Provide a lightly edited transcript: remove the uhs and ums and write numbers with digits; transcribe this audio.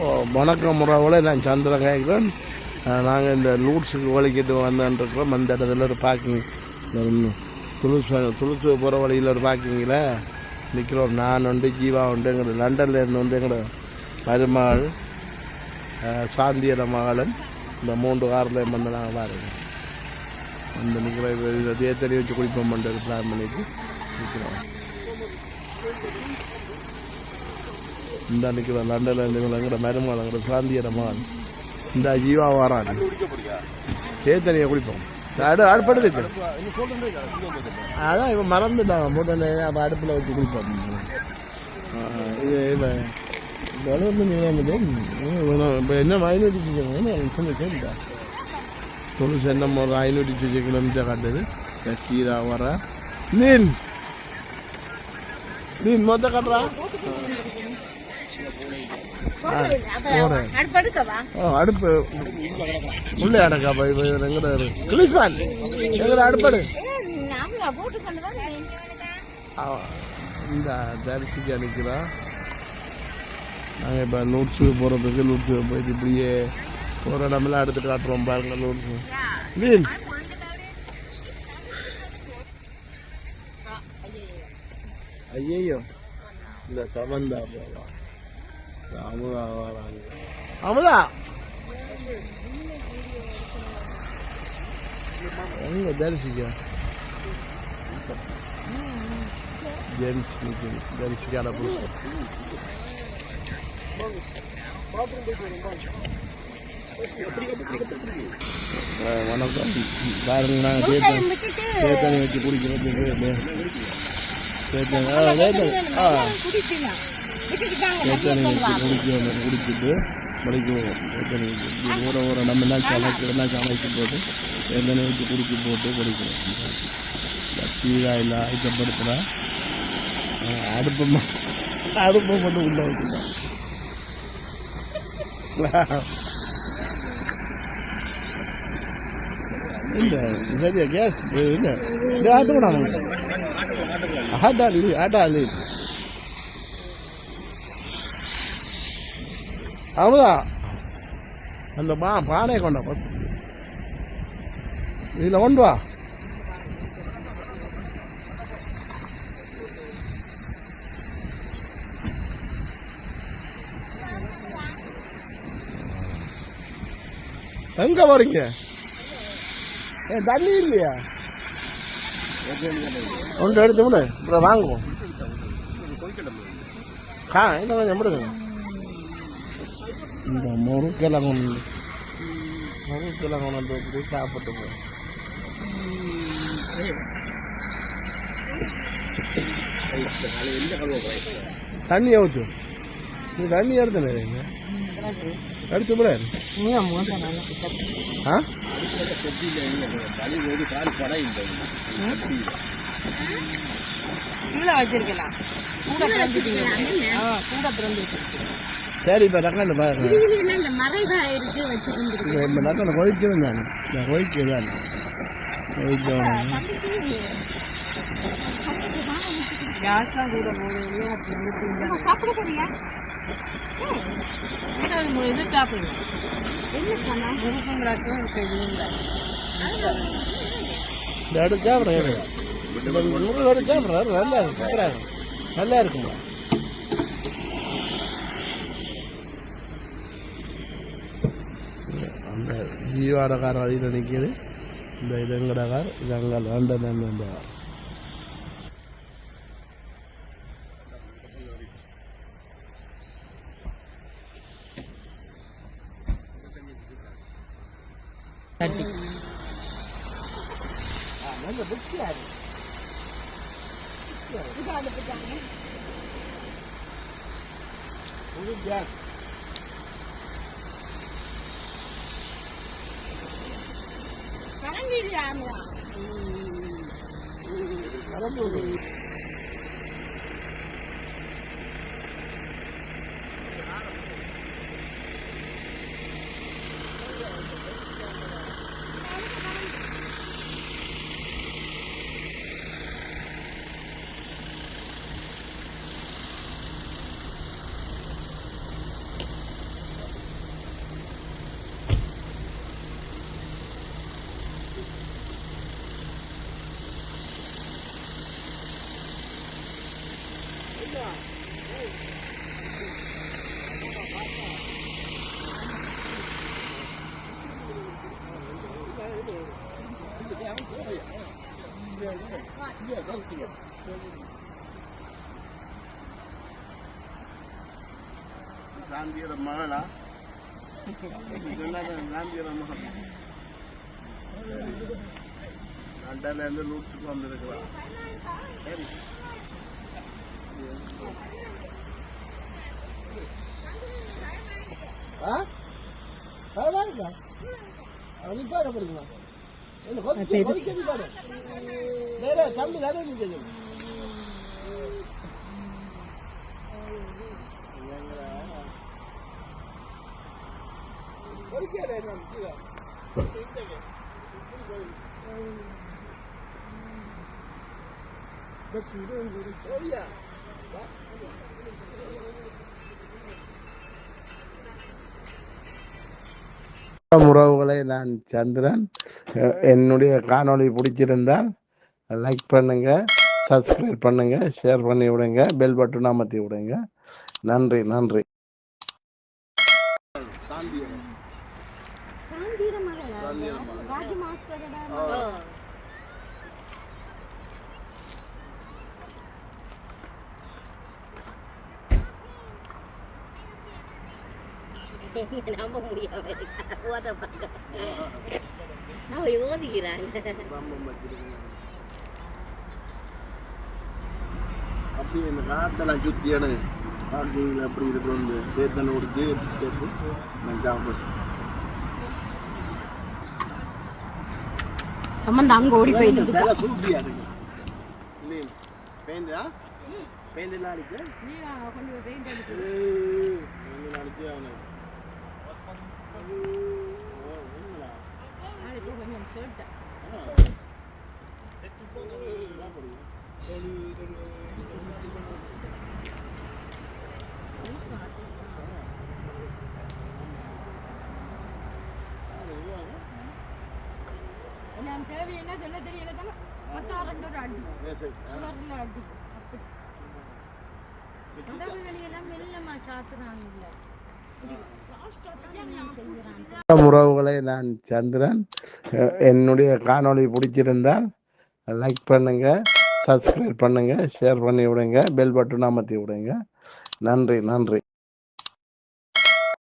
வணக்கம் முறைவில் நான் சந்திரன் கேட்குறேன். நாங்கள் இந்த லூட்ஸுக்கு வலிக்கிட்டு வந்துட்டுருக்குறோம். அந்த இடத்துல ஒரு பார்க்கிங் துளுசு போகிற வழியில் ஒரு பார்க்கிங்கில் நிற்கிறோம். நான் உண்டு, ஜீவா உண்டு, எங்களோட லண்டனில் இருந்து வந்து எங்களோட மருமகள் சாந்தியோட மகளும் இந்த 3 காரில் வந்து நாங்கள் பாருங்க அந்த நிற்கிற தேத்தடி வச்சு குடிப்போம் பண்ணுறது பிளான் பண்ணிட்டு நிற்கிறோம். இந்த நிற்கிறோம் லண்டனில் இருந்து எங்களோட மருமகள் எங்களோட சாந்தியோட மகள் இந்த ஜீவா வராது தேத்தனியை குடிப்போம். அடுப்படுது அதான் இப்போ மறந்துட்டாங்க போட்டு அப்போ அடுப்பில் வச்சு குடிப்போம். இது இப்போ என்ன 500 கேட்டா தொண்ணூறு நம்ம ஒரு 500 கிலோமீட்டர் காட்டுது. கீரா வர நீன் மொத்த காட்டுறா அடுப்பு உள்ளே அடக்கா கிளிஸ்பான் எங்கட அடுப்படு இந்த தரிசிக்கு அனுக்கிறோம். நாங்கள் இப்போ நூற்று போகிறதுக்கு நூற்று போயிட்டு இப்படியே போகிற இடமெல்லாம் எடுத்துட்டு காட்டுறோம் பாருங்க. நூற்று மீன் ஐயோ இந்த சமந்தா போகலாம். அமுதா வராங்க. அமுதா எங்க தரிசிக்க ஜென்ஸ் நிற்குது. தரிசிக்கான புருஷன் வணக்கம் பாருங்க. நாங்கள் சேத்தனி வச்சு குடிக்கிறோம். குடிச்சிட்டு மணிக்குவோம். ஊற நம்ம என்ன சமைச்சு போட்டு எத்தனை வச்சு குடிச்சு போட்டு குடிக்கிறோம். கீழாயில் ஐக்கப்படுத்தினா அடுப்பை மட்டும் உள்ள வச்சுக்கலாம். இல்லை சரியா கேஸ் இல்லை ஆட்டுக்கூடாது. ஆட்டாளி அமுதா அந்த பானையை கொண்டா இதில் கொண்டு வா. எங்க போறீங்க? தண்ணி இல்லையா? ஒன்று எடுத்து விடு, அப்புறம் வாங்குவோம். இன்னும் கொஞ்சம் விடுங்க. இந்த முறுக்கெல்லாம் கொண்டு போய் சாப்பிட்டு போ. தண்ணி ஊற்று. நீ தண்ணி எடுத்து எடுத்து விட. சரி இப்போ டக்காண்டு பாருங்க. டக்காண்டு கொதிக்கிறேன் நான் கொதிக்கிறேன் நல்லா இருக்குங்க. அந்த ஜீவாட கார் அதில் நிற்கிது. இந்த இது எங்கட கார், இது அங்கே லண்டன் அந்த கார். சாந்தியோட மகளா சாந்தியோட மகள் லண்டன்ல இருந்து லூட்டுக்கு வந்திருக்கலாம். சரி உறவுகளை, நான் சந்திரன். என்னுடைய காணொளி பிடிச்சிருந்தால் லைக் பண்ணுங்க, சப்ஸ்கிரைப் பண்ணுங்க, ஷேர் பண்ணி விடுங்க, பெல் பட்டன் அமர்த்தி விடுங்க. நன்றி நன்றி. நம்ப முடியாம யோசிக்கிறாங்க. அப்படி இந்த காட்டெல்லாம் சுத்தியான பார்க்கிங்கில் அப்படி இருக்கிறோம். தேத்தனை கொடுத்து நான் சாப்பிட்டு சம்பந்தம் அங்கே ஓடி போயிட்டு வேலை சூப்பியா இருக்கு இல்லையா? பெயிண்டா பெயிண்டெல்லாம் அடிச்சு கொண்டு போய் பெயிண்ட் அடிச்சு அடிச்சு அவனை கொஞ்சம் சொல்லிட்டேன். எல்லாம் தேவை என்ன சொல்ல தெரியல தானே. 10,000 அடி சுவரில் அடி அப்படி வெளியெல்லாம் மெல்லமா சாத்துறாங்க. உறவுகளை, நான் சந்திரன். என்னுடைய காணொளி பிடிச்சிருந்தால் லைக் பண்ணுங்க, சப்ஸ்கிரைப் பண்ணுங்க, ஷேர் பண்ணி விடுங்க, பெல் பட்டன் அமர்த்தி விடுங்க. நன்றி நன்றி.